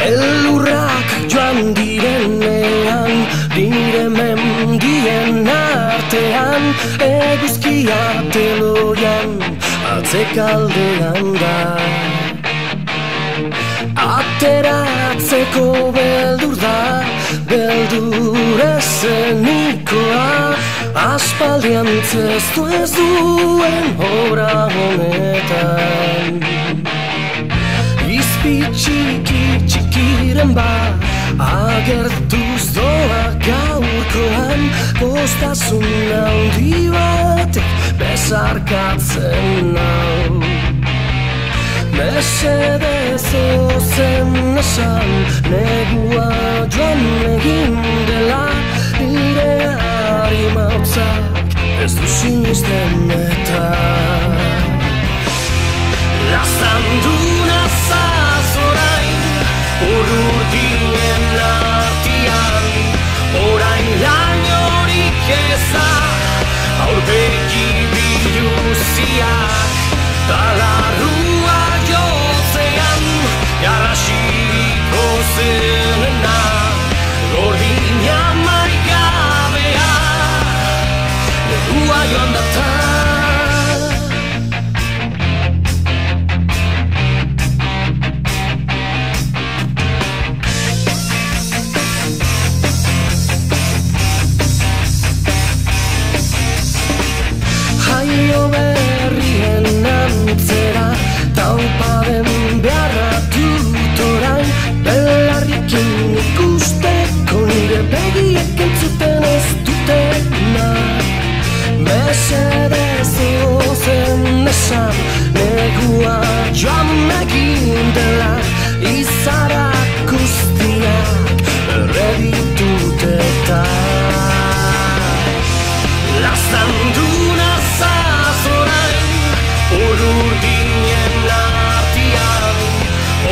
Elurrak joan direnean, nire mendien artean, eguzkia teloian, atzekaldean da. Ateratzeko beldur da, beldur ezenikoa, aspaldian zeztu ez duen obra honetan. Izpi txikiren bat agertuz doa gaurkoan, postasun handi batek besarkatzen nau. Mesedez ozen esan, negua joan egin dela, nire harimautzak ez du sinisten eta. Lazandu nazaz orain, urrutien artian, orain lainorik eza, aurpegi biluziak, talarrua jotzean, jarrasiko zenena, gordina maigabea, negua joan data. Taupaden beharra dut orain, belarrikin ikusteko nire begiek entzuten ez dutena. Mesedez ozen esan, negua joan egin dela, izarak guztiak erreditut eta. Lazandu nazaz orain, urrutien artian,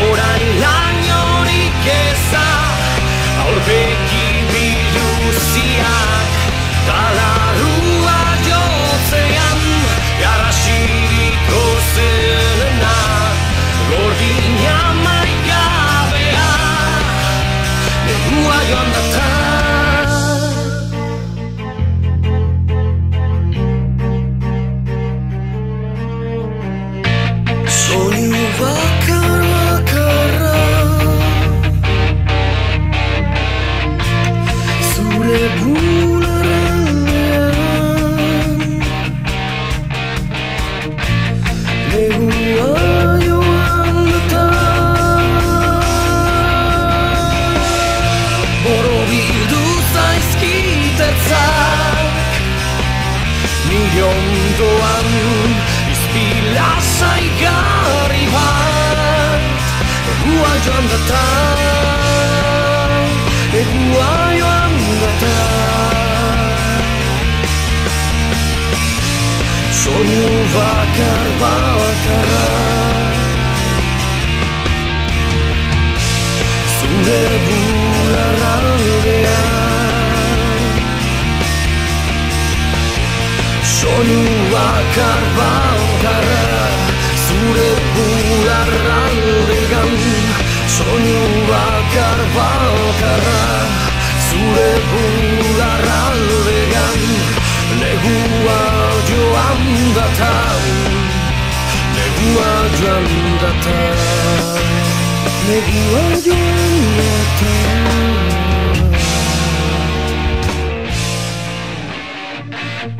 orain lainorik eza, aurpegi biluziak, talarrua jotzean, jarrasiko zenena, gordina maigabea, negua joan data. Soinu bakar-bakarra, zure bularrean, negua joan data. Borobildu zaizkitetzak, nire ondoan, lasai garri bat, egua joan data, egua joan data. Soinu bakar-bakarra, zure bularraldean. Soinu bakar-bakarra, zure bularraldean. Soinu bakar-bakarra, zure bularraldean. Negua joan data, negua joan data, negua joan data.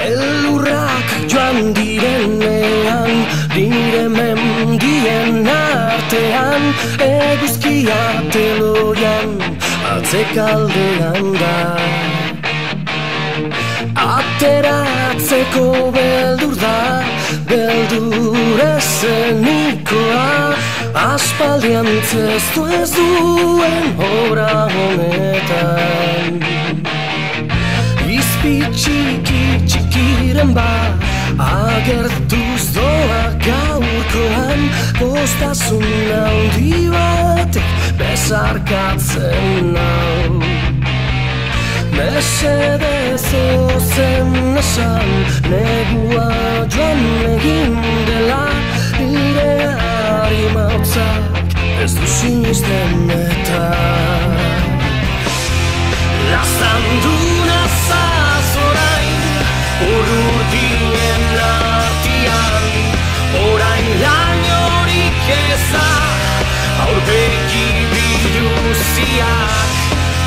Elurrak joan direnean, nire mendien artean, eguzkia teloian, atzekaldean da. Ateratzeko beldur da, beldur ezenikoa, aspaldian zestu ez duen obra honetan. Izpi txikiren bat agertuz doa gaurkoan, poztasun handi batek besarkatzen nau. Mesedez ozen esan, negua joan egin dela, nire harimautzak ez du sinisten eta. Laztandu nazaz orain, urrutien artian, orain lainorik eza, aurpegi biluziak,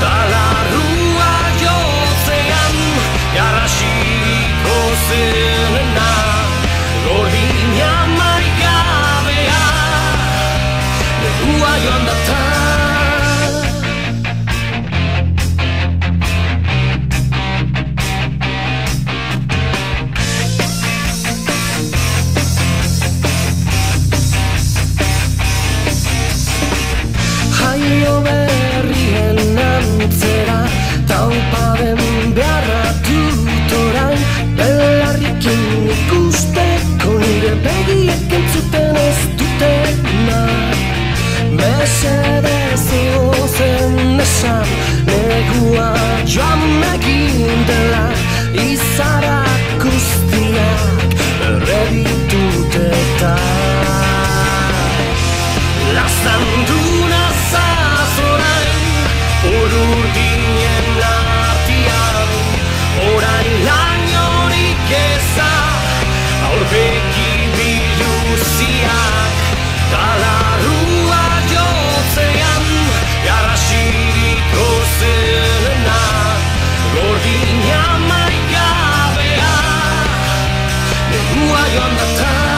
talarrua jotzean, garrasiko zenena, gordina maigabea, negua joan data. Taupaden beharra dut orain, belarrikin ikusteko nire begiek entzuten ez dutena. Mesedez ozen esan, negua joan egin dela, izarak guztiak erreditut eta. Laztandu nazaz orain, urrutien artian, orain lainorik eza, aurpegi biluziak, talarrua jotzean, garrasiko zenena, gordina maigabea, negua joan data.